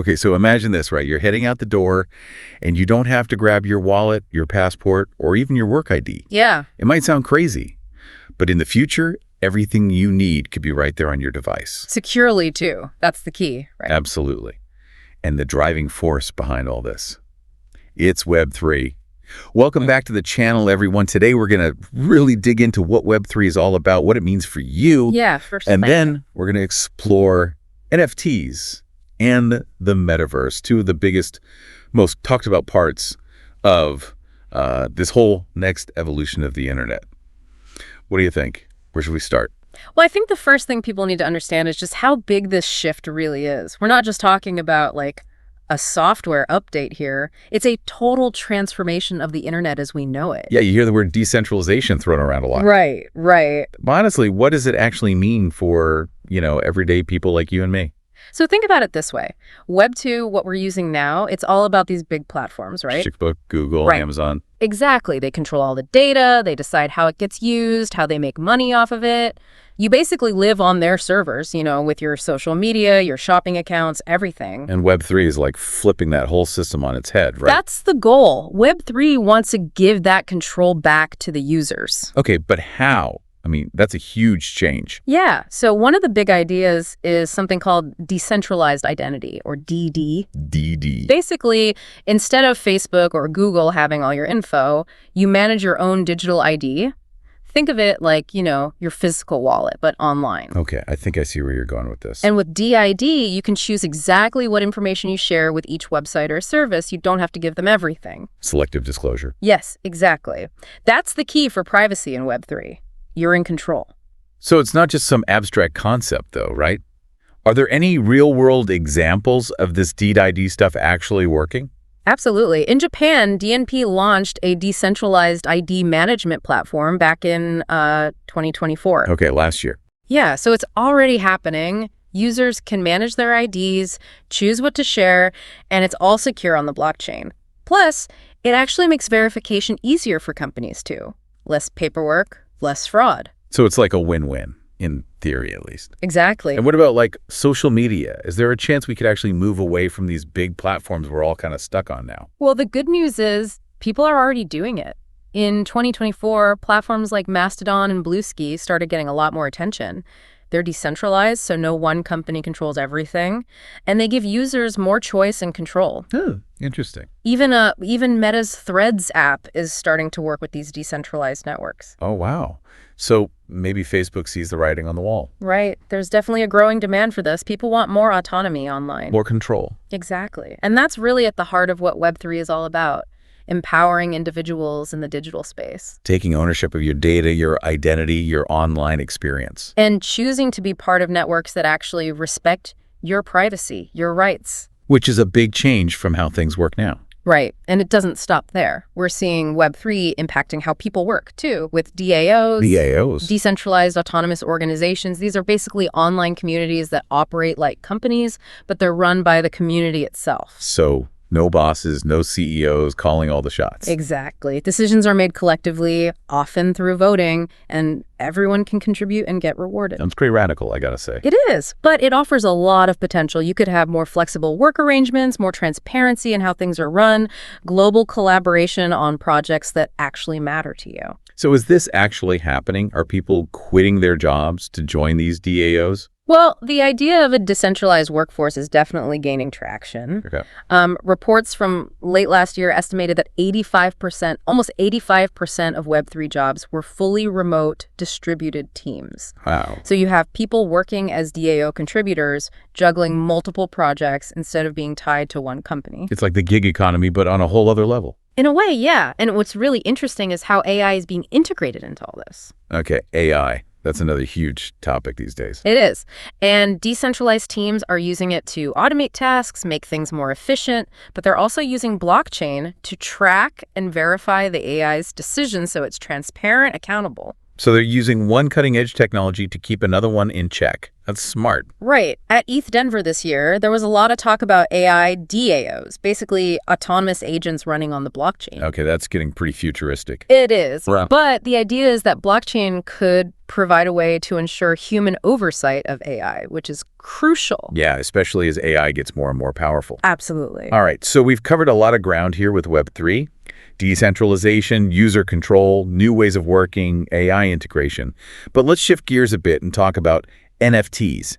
Okay, so imagine this, right? You're heading out the door, and you don't have to grab your wallet, your passport, or even your work ID. Yeah. It might sound crazy, but in the future, everything you need could be right there on your device. Securely, too. That's the key, right? Absolutely. And the driving force behind all this. It's Web3. Welcome back to the channel, everyone. Today, we're going to really dig into what Web3 is all about, what it means for you. Yeah, first. And then we're going to explore NFTs and the Metaverse, two of the biggest, most talked about parts of this whole next evolution of the internet. What do you think? Where should we start? Well, I think the first thing people need to understand is just how big this shift really is. We're not just talking about like a software update here. It's a total transformation of the internet as we know it. Yeah, you hear the word decentralization thrown around a lot. Right, right. But honestly, what does it actually mean for, everyday people like you and me? So think about it this way. Web 2, what we're using now, it's all about these big platforms, right? Facebook, Google, Right. Amazon. Exactly. They control all the data. They decide how it gets used, how they make money off of it. You basically live on their servers, with your social media, your shopping accounts, everything. And Web3 is like flipping that whole system on its head, right? That's the goal. Web 3 wants to give that control back to the users. Okay, but how? I mean, that's a huge change. Yeah. So one of the big ideas is something called decentralized identity, or DD. DD. Basically, instead of Facebook or Google having all your info, you manage your own digital ID. Think of it like, your physical wallet, but online. Okay, I think I see where you're going with this. And with DID, you can choose exactly what information you share with each website or service. You don't have to give them everything. Selective disclosure. Yes, exactly. That's the key for privacy in Web3. You're in control. So it's not just some abstract concept, though, right? Are there any real-world examples of this DID stuff actually working? Absolutely. In Japan, DNP launched a decentralized ID management platform back in 2024. Okay, last year. Yeah, so it's already happening. Users can manage their IDs, choose what to share, and it's all secure on the blockchain. Plus, it actually makes verification easier for companies, too. Less paperwork, less fraud. So it's like a win-win, in theory at least. Exactly. And what about like social media? Is there a chance we could actually move away from these big platforms we're all kind of stuck on now? Well, the good news is people are already doing it. In 2024, platforms like Mastodon and Bluesky started getting a lot more attention. They're decentralized, so no one company controls everything, and they give users more choice and control. Oh, interesting. Even Meta's Threads app is starting to work with these decentralized networks. Oh, wow. So maybe Facebook sees the writing on the wall. Right. There's definitely a growing demand for this. People want more autonomy online. More control. Exactly. And that's really at the heart of what Web3 is all about. Empowering individuals in the digital space. Taking ownership of your data, your identity, your online experience. And choosing to be part of networks that actually respect your privacy, your rights. Which is a big change from how things work now. Right. And it doesn't stop there. We're seeing Web3 impacting how people work, too, with DAOs. DAOs. Decentralized autonomous organizations. These are basically online communities that operate like companies, but they're run by the community itself. So no bosses, no CEOs calling all the shots. Exactly. Decisions are made collectively, often through voting, and everyone can contribute and get rewarded. Sounds pretty radical, I gotta say. It is, but it offers a lot of potential. You could have more flexible work arrangements, more transparency in how things are run, global collaboration on projects that actually matter to you. So is this actually happening? Are people quitting their jobs to join these DAOs? Well, the idea of a decentralized workforce is definitely gaining traction. Okay. Reports from late last year estimated that almost 85% of Web3 jobs were fully remote distributed teams. Wow. So you have people working as DAO contributors, juggling multiple projects instead of being tied to one company. It's like the gig economy, but on a whole other level. In a way, yeah. And what's really interesting is how AI is being integrated into all this. Okay, AI. That's another huge topic these days. It is. And decentralized teams are using it to automate tasks, make things more efficient, but they're also using blockchain to track and verify the AI's decisions so it's transparent, accountable. So they're using one cutting-edge technology to keep another one in check. That's smart. Right. At ETH Denver this year, there was a lot of talk about AI DAOs, basically autonomous agents running on the blockchain. Okay, that's getting pretty futuristic. It is. Right. But the idea is that blockchain could provide a way to ensure human oversight of AI, which is crucial. Yeah, especially as AI gets more and more powerful. Absolutely. All right, so we've covered a lot of ground here with Web3, decentralization, user control, new ways of working, AI integration. But let's shift gears a bit and talk about NFTs.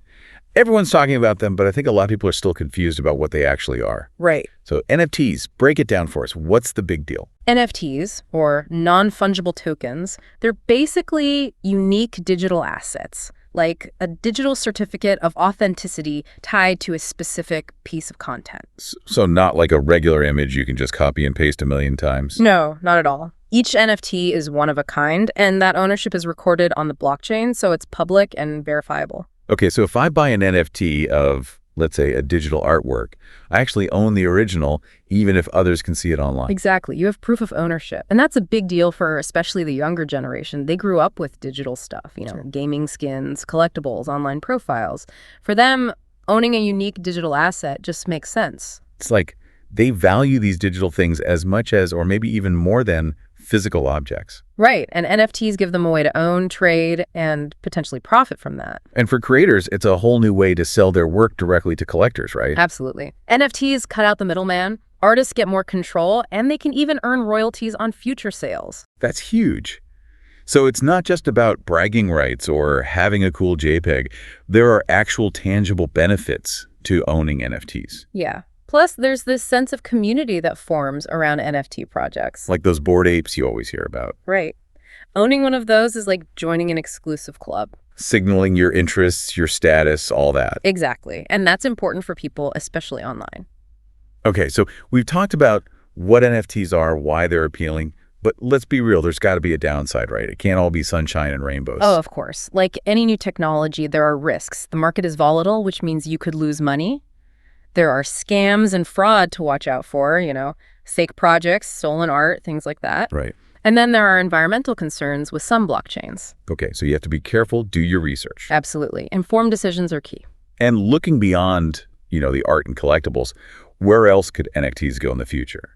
Everyone's talking about them, but I think a lot of people are still confused about what they actually are. Right. So NFTs, break it down for us. What's the big deal? NFTs, or non-fungible tokens, they're basically unique digital assets, like a digital certificate of authenticity tied to a specific piece of content. So not like a regular image you can just copy and paste a million times? No, not at all. Each NFT is one of a kind, and that ownership is recorded on the blockchain, so it's public and verifiable. Okay, so if I buy an NFT of, let's say, a digital artwork, I actually own the original, even if others can see it online. Exactly. You have proof of ownership. And that's a big deal for especially the younger generation. They grew up with digital stuff, Sure. gaming skins, collectibles, online profiles. For them, owning a unique digital asset just makes sense. It's like they value these digital things as much as, or maybe even more than, physical objects. Right. And NFTs give them a way to own, trade, and potentially profit from that. And for creators, it's a whole new way to sell their work directly to collectors, right? Absolutely. NFTs cut out the middleman. Artists get more control, and they can even earn royalties on future sales. That's huge. So it's not just about bragging rights or having a cool JPEG. There are actual tangible benefits to owning NFTs. Yeah. Plus, there's this sense of community that forms around NFT projects. Like those Bored Apes you always hear about. Right. Owning one of those is like joining an exclusive club. Signaling your interests, your status, all that. Exactly. And that's important for people, especially online. Okay, so we've talked about what NFTs are, why they're appealing, but let's be real, there's got to be a downside, right? It can't all be sunshine and rainbows. Oh, of course. Like any new technology, there are risks. The market is volatile, which means you could lose money. There are scams and fraud to watch out for, fake projects, stolen art, things like that. Right. And then there are environmental concerns with some blockchains. Okay, so you have to be careful, do your research. Absolutely. Informed decisions are key. And looking beyond, the art and collectibles, where else could NFTs go in the future?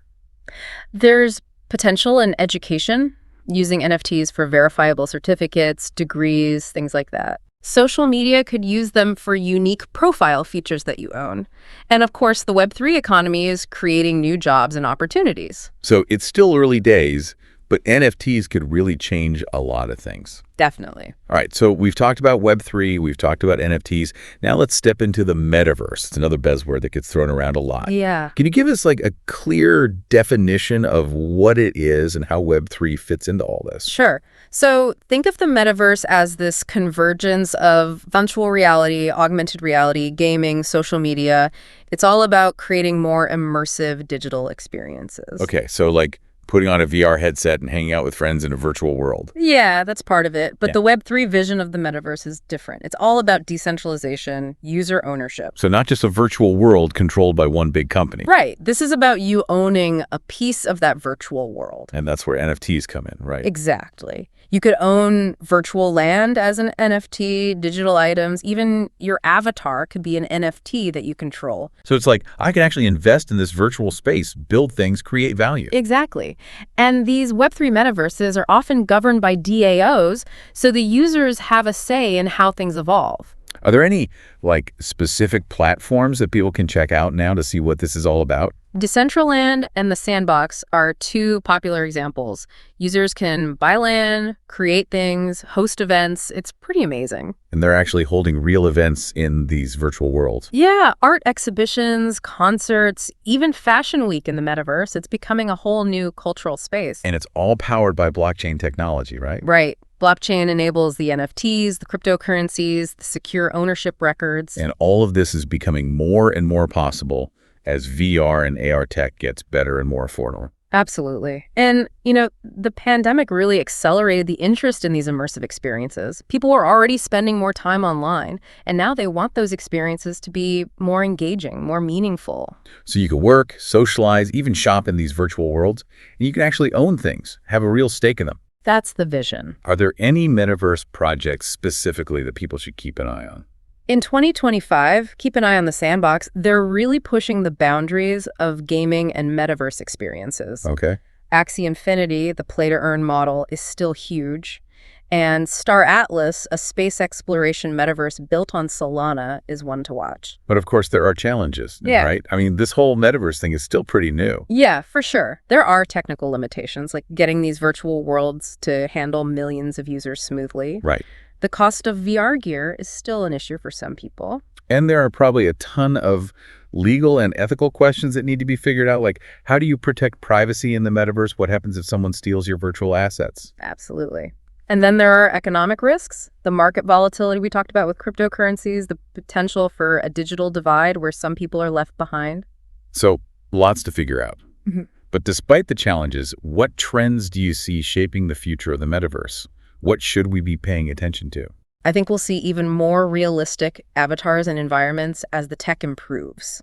There's potential in education, using NFTs for verifiable certificates, degrees, things like that. Social media could use them for unique profile features that you own. And of course, the Web3 economy is creating new jobs and opportunities. So it's still early days, but NFTs could really change a lot of things. Definitely. All right, so we've talked about Web3, we've talked about NFTs. Now let's step into the Metaverse. It's another buzzword that gets thrown around a lot. Yeah. Can you give us like a clear definition of what it is and how Web3 fits into all this? Sure. So think of the Metaverse as this convergence of virtual reality, augmented reality, gaming, social media. It's all about creating more immersive digital experiences. Okay, so like putting on a VR headset and hanging out with friends in a virtual world. Yeah, that's part of it. But the Web3 vision of the Metaverse is different. It's all about decentralization, user ownership. So not just a virtual world controlled by one big company. Right. This is about you owning a piece of that virtual world. And that's where NFTs come in, right? Exactly. You could own virtual land as an NFT, digital items, even your avatar could be an NFT that you control. So it's like, I can actually invest in this virtual space, build things, create value. Exactly. And these Web3 metaverses are often governed by DAOs, so the users have a say in how things evolve. Are there any like specific platforms that people can check out now to see what this is all about? Decentraland and The Sandbox are two popular examples. Users can buy land, create things, host events. It's pretty amazing. And they're actually holding real events in these virtual worlds. Yeah, art exhibitions, concerts, even Fashion Week in the Metaverse. It's becoming a whole new cultural space. And it's all powered by blockchain technology, right? Right. Blockchain enables the NFTs, the cryptocurrencies, the secure ownership records. And all of this is becoming more and more possible as VR and AR tech gets better and more affordable. Absolutely. And, the pandemic really accelerated the interest in these immersive experiences. People were already spending more time online, and now they want those experiences to be more engaging, more meaningful. So you can work, socialize, even shop in these virtual worlds, and you can actually own things, have a real stake in them. That's the vision. Are there any Metaverse projects specifically that people should keep an eye on? In 2025, keep an eye on The Sandbox. They're really pushing the boundaries of gaming and Metaverse experiences. Okay. Axie Infinity, the play-to-earn model, is still huge. And Star Atlas, a space exploration metaverse built on Solana, is one to watch. But of course, there are challenges, Yeah. right? I mean, this whole metaverse thing is still pretty new. Yeah, for sure. There are technical limitations, like getting these virtual worlds to handle millions of users smoothly. Right. The cost of VR gear is still an issue for some people. And there are probably a ton of legal and ethical questions that need to be figured out, like how do you protect privacy in the metaverse? What happens if someone steals your virtual assets? Absolutely. And then there are economic risks, the market volatility we talked about with cryptocurrencies, the potential for a digital divide where some people are left behind. So lots to figure out. Mhm. But despite the challenges, what trends do you see shaping the future of the metaverse? What should we be paying attention to? I think we'll see even more realistic avatars and environments as the tech improves.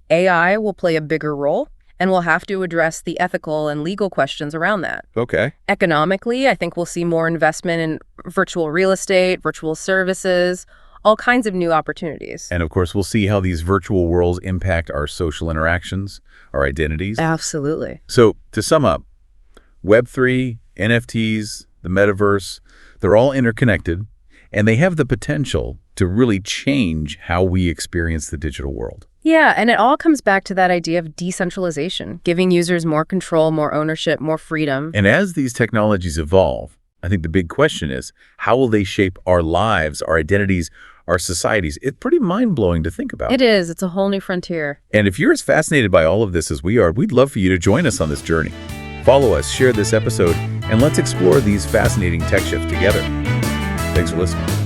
AI will play a bigger role, and we'll have to address the ethical and legal questions around that. Okay. Economically, I think we'll see more investment in virtual real estate, virtual services, all kinds of new opportunities. And of course, we'll see how these virtual worlds impact our social interactions, our identities. Absolutely. So to sum up, Web3, NFTs, the metaverse, they're all interconnected, and they have the potential to really change how we experience the digital world. Yeah, and it all comes back to that idea of decentralization, giving users more control, more ownership, more freedom. And as these technologies evolve, I think the big question is, how will they shape our lives, our identities, our societies? It's pretty mind-blowing to think about. It is. It's a whole new frontier. And if you're as fascinated by all of this as we are, we'd love for you to join us on this journey. Follow us, share this episode, and let's explore these fascinating tech shifts together. Thanks for listening.